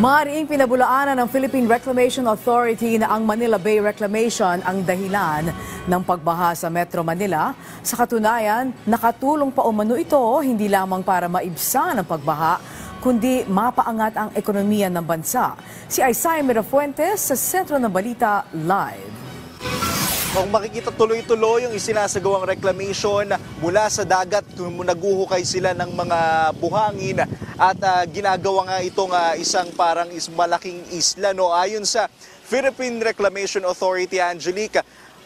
Maaaring pinabulaanan ng Philippine Reclamation Authority na ang Manila Bay Reclamation ang dahilan ng pagbaha sa Metro Manila. Sa katunayan, nakatulong pa umano ito hindi lamang para maibsan ang pagbaha, kundi mapaangat ang ekonomiya ng bansa. Si Isay Mirafuentes sa Sentro ng Balita Live. Kung makikita tuloy-tuloy yung isinasagawang reclamation mula sa dagat, kung naguhukay sila ng mga buhangin at ginagawa nga itong isang parang malaking isla. No? Ayon sa Philippine Reclamation Authority, Angelique,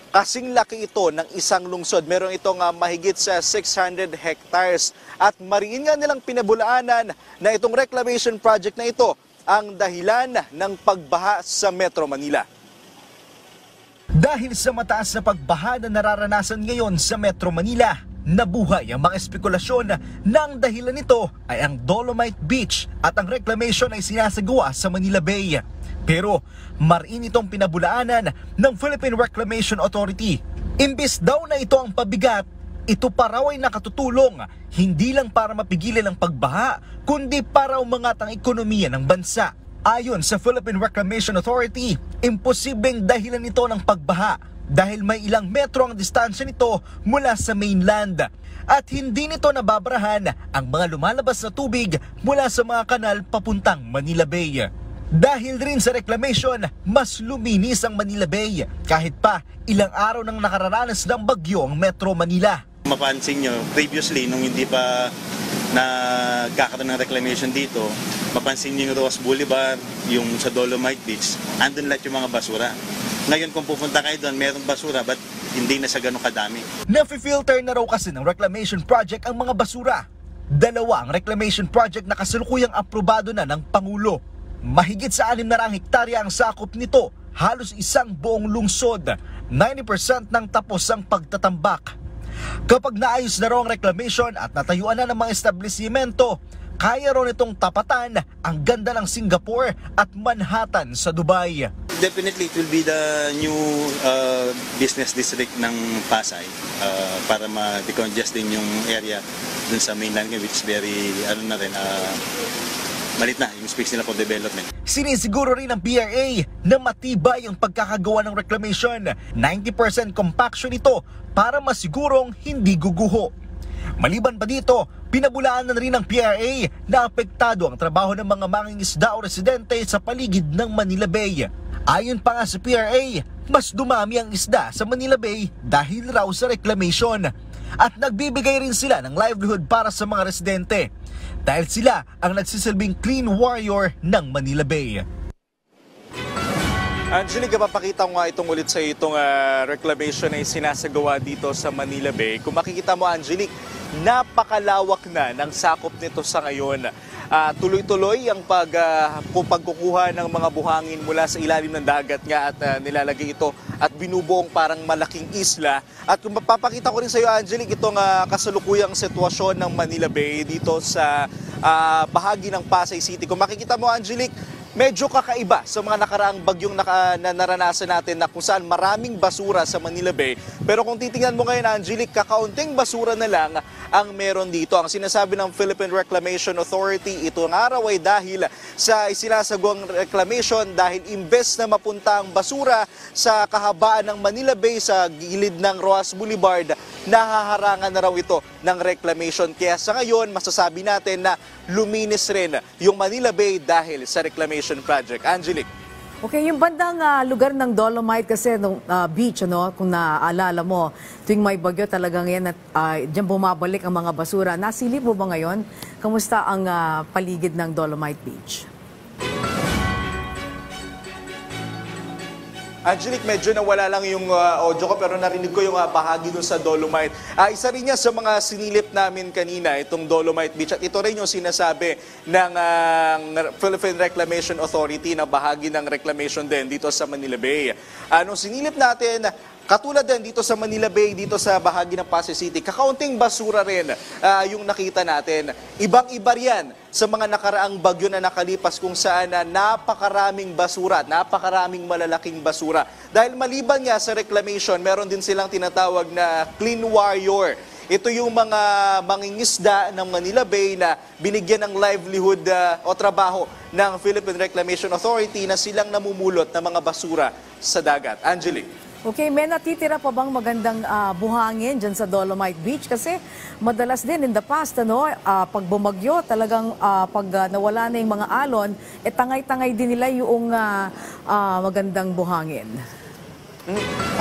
kasing laki ito ng isang lungsod. Meron itong mahigit sa 600 hectares. At mariin nga nilang pinabulaanan na itong reclamation project na ito ang dahilan ng pagbaha sa Metro Manila. Dahil sa mataas na pagbaha na nararanasan ngayon sa Metro Manila, nabuhay ang mga espekulasyon na ang dahilan nito ay ang Dolomite Beach at ang reclamation ay sinasagawa sa Manila Bay. Pero mariin itong pinabulaanan ng Philippine Reclamation Authority. Imbis daw na ito ang pabigat, ito pa raw ay nakatutulong hindi lang para mapigilan ang pagbaha, kundi para umangat ang ekonomiya ng bansa. Ayon sa Philippine Reclamation Authority, imposibleng dahilan nito ng pagbaha dahil may ilang metro ang distansya nito mula sa mainland at hindi nito nababarahan ang mga lumalabas na tubig mula sa mga kanal papuntang Manila Bay. Dahil rin sa reclamation, mas luminis ang Manila Bay kahit pa ilang araw nang nakararanas ng bagyo ang Metro Manila. Mapansin nyo, previously nung hindi pa nagkakaroon ng reclamation dito, mapansin nyo yung Roas Boulevard, yung sa Dolomite Beach, andun lahat yung mga basura. Ngayon kung pupunta kayo doon, merong basura, but hindi na siya ganun kadami. Nafi-filter na raw kasi ng reclamation project ang mga basura. Dalawa ang reclamation project na kasalukuyang aprobado na ng Pangulo. Mahigit sa 600 hektarya ang sakop nito, halos isang buong lungsod. 90% ng tapos ang pagtatambak. Kapag naayos na raw ang reclamation at natayuan na ng mga establishmento, kaya raw nitong tapatan ang ganda ng Singapore at Manhattan sa Dubai. Definitely, it will be the new business district ng Pasay para ma-decongest din yung area dun sa mainland, which is very, malit na yung space nila for development. Sinisiguro rin ng PRA na matibay ang pagkakagawa ng reclamation. 90% compaction ito para masigurong hindi guguho. Maliban pa dito, pinabulaanan na rin ng PRA na apektado ang trabaho ng mga mangingisda o residente sa paligid ng Manila Bay. Ayon pa nga sa PRA, mas dumami ang isda sa Manila Bay dahil raw sa reclamation. At nagbibigay rin sila ng livelihood para sa mga residente dahil sila ang nagsisilbing clean warrior ng Manila Bay. Angelique, papakita ko nga itong ulit sa itong reclamation na sinasagawa dito sa Manila Bay. Kung makikita mo, Angelique, napakalawak na ng sakop nito sa ngayon. Tuloy-tuloy ang pagkukuha ng mga buhangin mula sa ilalim ng dagat nga at nilalagay ito at binubuong parang malaking isla. At kung mapapakita ko rin sa iyo, Angelique, itong kasalukuyang sitwasyon ng Manila Bay dito sa bahagi ng Pasay City. Kung makikita mo, Angelique, medyo kakaiba sa mga nakaraang bagyong naranasan natin na kung saan maraming basura sa Manila Bay. Pero kung titingnan mo ngayon, Angelique, kakaunting basura na lang ang meron dito. Ang sinasabi ng Philippine Reclamation Authority, ito ng araw ay dahil sa isinasagawang reclamation dahil imbes na mapunta ang basura sa kahabaan ng Manila Bay sa gilid ng Roas Boulevard, nahaharangan na raw ito ng reclamation. Kaya sa ngayon, masasabi natin na luminis rin yung Manila Bay dahil sa reclamation project. Angelique. Okay, yung bandang lugar ng Dolomite kasi nung beach, kung naaalala mo, tuwing may bagyo talagang yan at diyan bumabalik ang mga basura. Nasilip mo ba ngayon? Kamusta ang paligid ng Dolomite Beach? Angelique, medyo nawala lang yung audio ko pero narinig ko yung bahagi dun sa Dolomite. Isa rin niya sa mga sinilip namin kanina, itong Dolomite Beach. At ito rin yung sinasabi ng Philippine Reclamation Authority na bahagi ng reclamation din dito sa Manila Bay. Nung sinilip natin, katulad din dito sa Manila Bay, dito sa bahagi ng Pasay City, kakaunting basura rin yung nakita natin. Ibang-iba yan sa mga nakaraang bagyo na nakalipas kung saan napakaraming basura, napakaraming malalaking basura. Dahil maliban nga sa reclamation, meron din silang tinatawag na clean warrior. Ito yung mga mangingisda ng Manila Bay na binigyan ng livelihood o trabaho ng Philippine Reclamation Authority na silang namumulot ng mga basura sa dagat. Angelique. Okay, may natitira pa bang magandang buhangin dyan sa Dolomite Beach? Kasi madalas din in the past, pag bumagyo, talagang pag nawala na yung mga alon, tangay-tangay din nila yung magandang buhangin.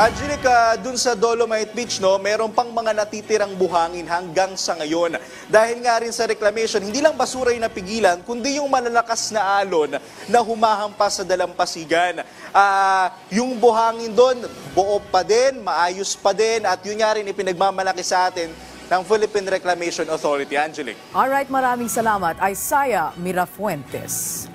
Angelique, dun sa Dolomite Beach, meron pang mga natitirang buhangin hanggang sa ngayon. Dahil nga rin sa reclamation, hindi lang basura yung napigilan, kundi yung malalakas na alon na humahampas sa dalampasigan. Yung buhangin doon, buo pa din, maayos pa din, at yun nga rin ipinagmamalaki sa atin ng Philippine Reclamation Authority. Angelique. Alright, maraming salamat. Isaiah Mirafuentes.